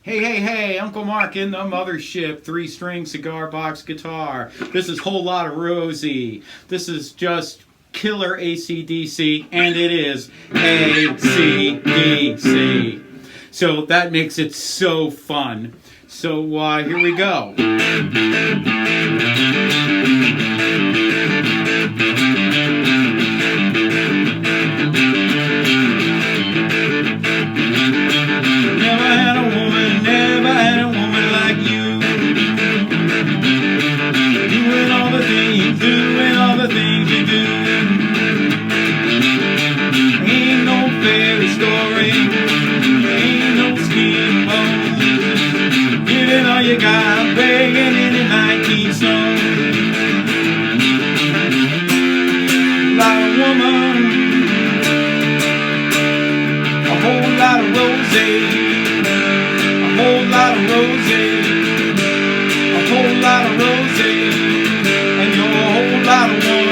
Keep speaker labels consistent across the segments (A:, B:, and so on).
A: Hey, hey, hey, Uncle Mark in the mothership, 3-string cigar box guitar. This is Whole Lotta Rosie. This is just killer AC/DC, and it is AC/DC. So that makes it so fun. So here we go. You got begging in the 19th song. Lot of woman, a whole lot of Rosie, a whole lot of Rosie, a whole lot of Rosie, and you're a whole lot of woman.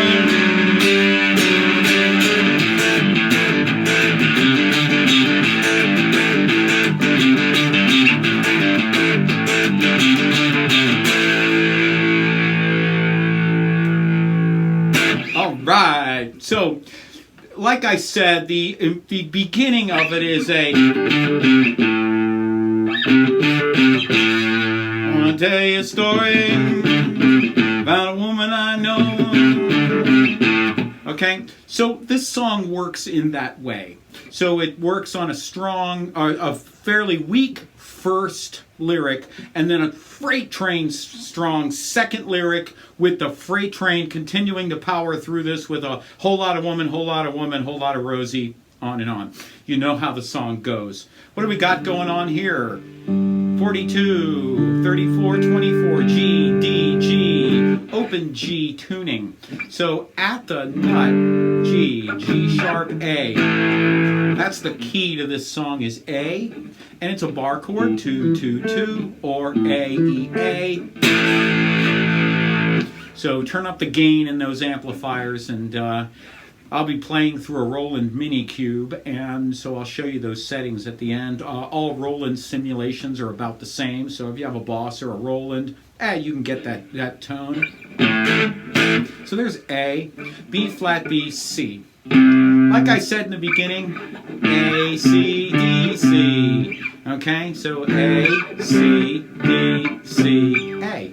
A: Right. So, like I said, the beginning of it is I want to tell you a story about a woman I know. Okay, so this song works in that way. So it works on a strong, a fairly weak first lyric, and then a freight train strong second lyric, with the freight train continuing to power through this with a whole lot of woman, whole lot of woman, whole lot of Rosie, on and on. You know how the song goes. What do we got going on here? 42, 34, 24, G, D, G, open G tuning. So at the nut, G, G sharp, A. That's the key to this song is A, and it's a bar chord, 2, 2, 2, or A, E, A. So turn up the gain in those amplifiers, and I'll be playing through a Roland Mini Cube, and so I'll show you those settings at the end. All Roland simulations are about the same, so if you have a Boss or a Roland, you can get that tone. So there's A, B flat, B, C. Like I said in the beginning, A, C, D, C. Okay, so A, C, D, C, A.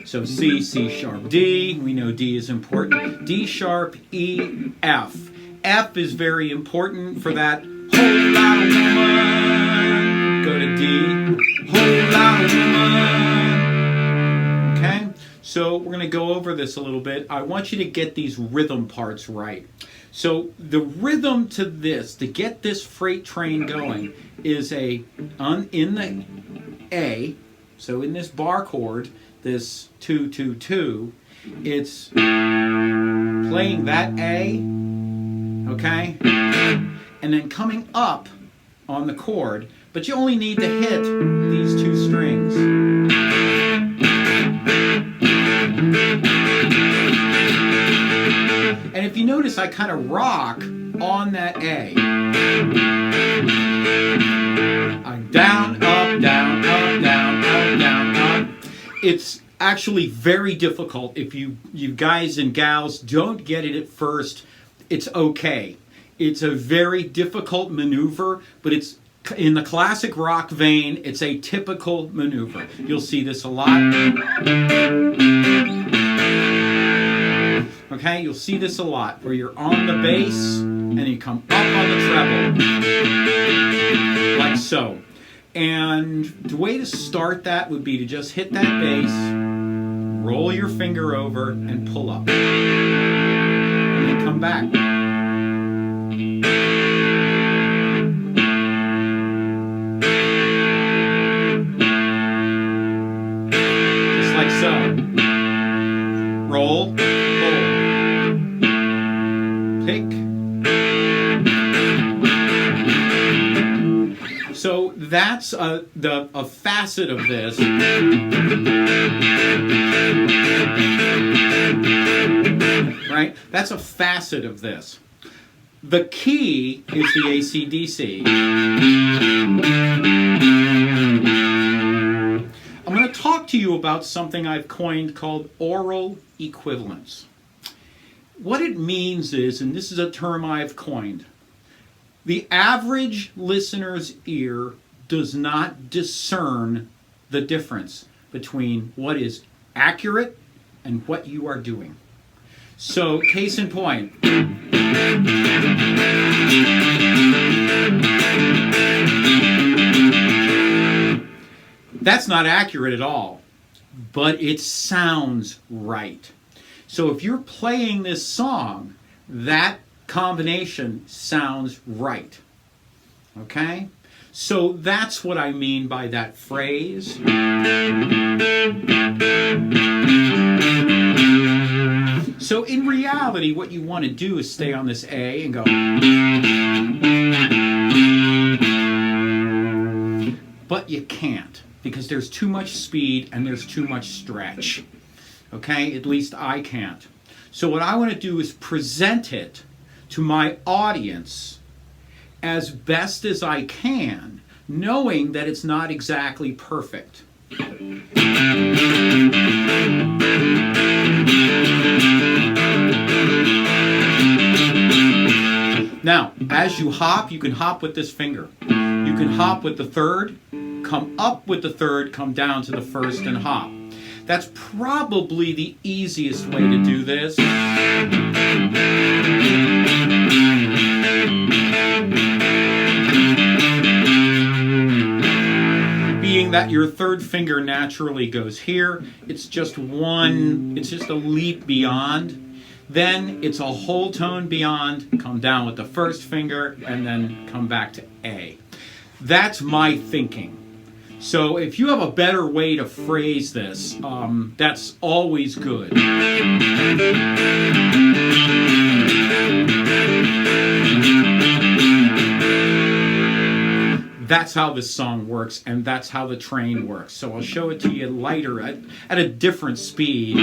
A: So C, C sharp, D. We know D is important. D sharp, E, F. F is very important for that whole lot of woman. Go to D. Whole lot of woman. Okay? So we're going to go over this a little bit. I want you to get these rhythm parts right. So the rhythm to this, to get this freight train going, is in the A, so in this bar chord, this 2, 2, 2, it's playing that A, okay, and then coming up on the chord, but you only need to hit these 2 strings. And if you notice, I kind of rock on that A. I'm down, up, down, up, down, up, down, up. It's actually very difficult. If you guys and gals don't get it at first, it's okay. It's a very difficult maneuver, but it's in the classic rock vein, it's a typical maneuver. You'll see this a lot. Okay, you'll see this a lot, where you're on the bass and you come up on the treble, like so. And the way to start that would be to just hit that bass, roll your finger over, and pull up. And then come back. Just like so. Roll, hold, pick. So that's a facet of this. Right? That's a facet of this. The key is the AC/DC. I'm going to talk to you about something I've coined called oral equivalence. What it means is, and this is a term I've coined, the average listener's ear does not discern the difference between what is accurate and what you are doing. So, case in point. That's not accurate at all, but it sounds right. So if you're playing this song, that combination sounds right. Okay? So that's what I mean by that phrase. So in reality, what you want to do is stay on this A and go. But you can't, because there's too much speed and there's too much stretch. Okay? At least I can't. So what I want to do is present it to my audience as best as I can, knowing that it's not exactly perfect. Now, as you hop, you can hop with this finger. You can hop with the third, come up with the third, come down to the first, and hop. That's probably the easiest way to do this. Being that your third finger naturally goes here, it's just a leap beyond. Then it's a whole tone beyond, come down with the first finger, and then come back to A. That's my thinking. So if you have a better way to phrase this, that's always good. That's how this song works, and that's how the train works. So I'll show it to you lighter at a different speed.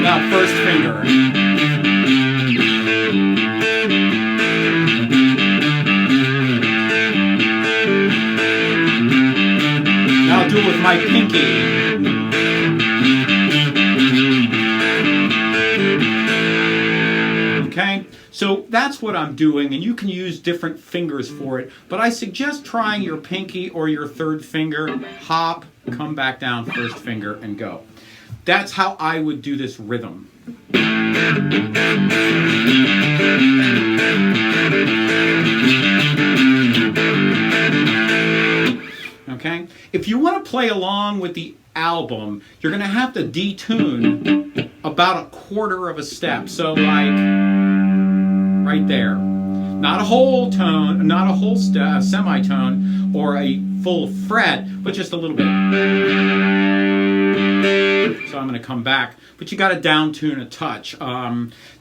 A: Now, first finger. Now I'll do it with my pinky. Okay? So that's what I'm doing, and you can use different fingers for it, but I suggest trying your pinky or your third finger, hop, come back down, first finger, and go. That's how I would do this rhythm. Okay? If you want to play along with the album, you're going to have to detune about a quarter of a step. So like right there. Not a whole tone, not a whole semitone or a full fret, but just a little bit. So I'm going to come back, but you got to down tune a touch.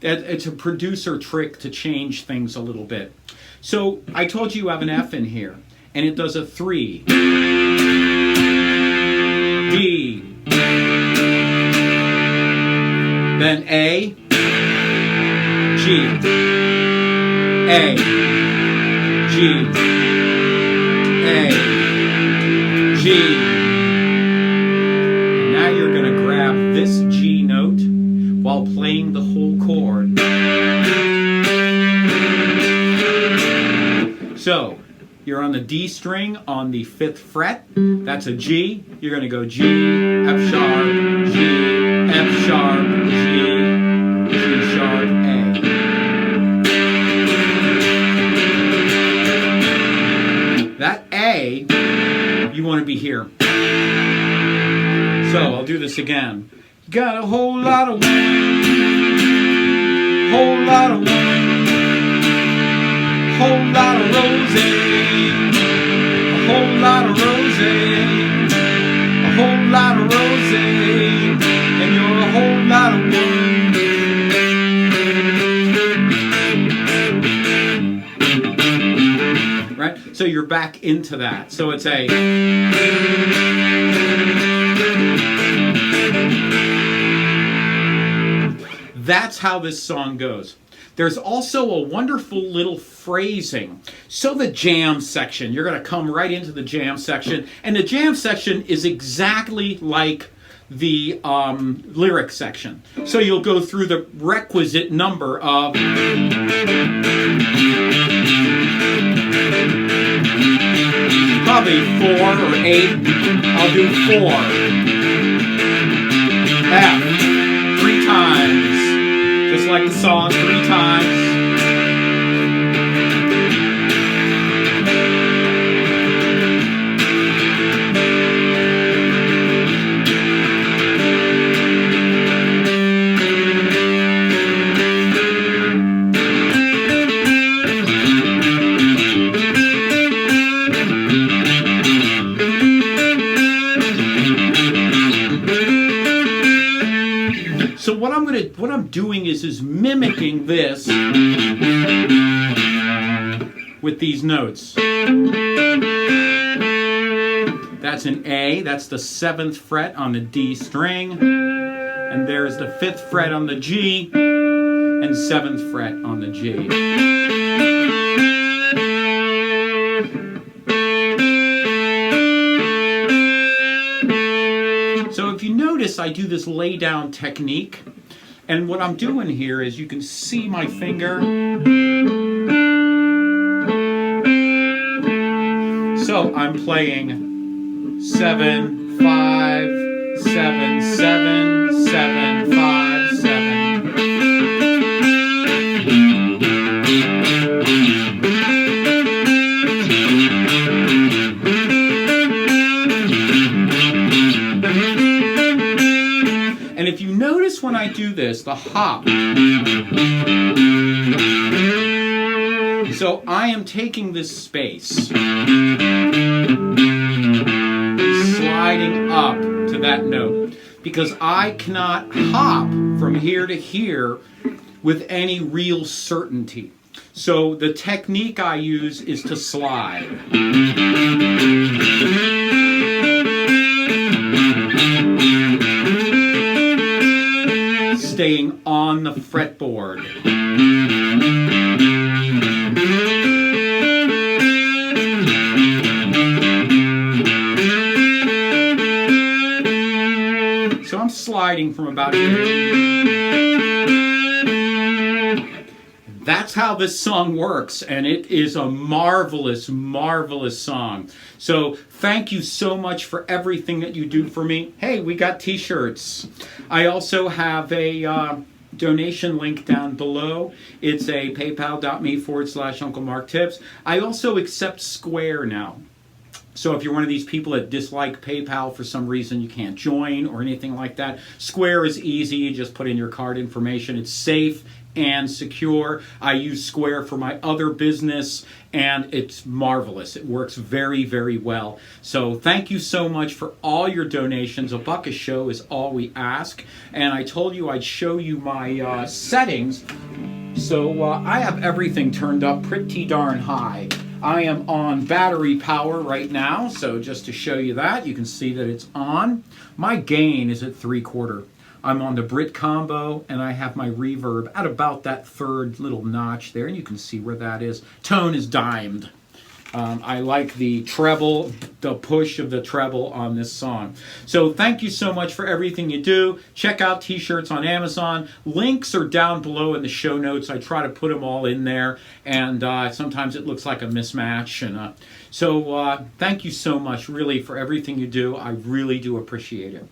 A: It's a producer trick to change things a little bit. So I told you have an F in here, and it does a 3. D. Then A. G. A. G. A. G. And now you're going to grab this G note while playing the whole chord. So, you're on the D string on the 5th fret. That's a G. You're going to go G, F sharp, G, F sharp, G, G sharp, A. That A, you want to be here. So, I'll do this again. You got a whole lot of wind, whole lot of wind, whole lot of roses, a whole lot of roses, a whole lot of roses, and you're a whole lot of wind. So you're back into that. So it's a... That's how this song goes. There's also a wonderful little phrasing. So the jam section, you're going to come right into the jam section, and the jam section is exactly like the lyric section. So you'll go through the requisite number of... Probably 4 or 8. I'll do 4. F, 3 times. Just like the song, 3 times. So what I'm doing is mimicking this with these notes. That's an A, that's the 7th fret on the D string, and there's the 5th fret on the G, and 7th fret on the G. So if you notice, I do this lay down technique, and what I'm doing here is you can see my finger. So I'm playing 7, 5, 7, 7, 7, 5, 7. And if you notice when I do this, the hop. So I am taking this space, sliding up to that note, because I cannot hop from here to here with any real certainty. So the technique I use is to slide. Staying on the fretboard. So I'm sliding from about here. That's how this song works, and it is a marvelous, marvelous song. So thank you so much for everything that you do for me. Hey, we got t-shirts. I also have a donation link down below. It's a paypal.me/Uncle Mark Tips. I also accept Square now. So if you're one of these people that dislike PayPal for some reason, you can't join or anything like that, Square is easy. You just put in your card information. It's safe and secure. I use Square for my other business, and it's marvelous. It works very, very well. So thank you so much for all your donations. $1 a show is all we ask. And I told you I'd show you my settings. So I have everything turned up pretty darn high. I am on battery power right now, so just to show you that, you can see that it's on. My gain is at 3/4. I'm on the Brit combo, and I have my reverb at about that 3rd little notch there, and you can see where that is. Tone is dimed. I like the treble, the push of the treble on this song. So thank you so much for everything you do. Check out t-shirts on Amazon. Links are down below in the show notes. I try to put them all in there, and sometimes it looks like a mismatch. And so thank you so much, really, for everything you do. I really do appreciate it.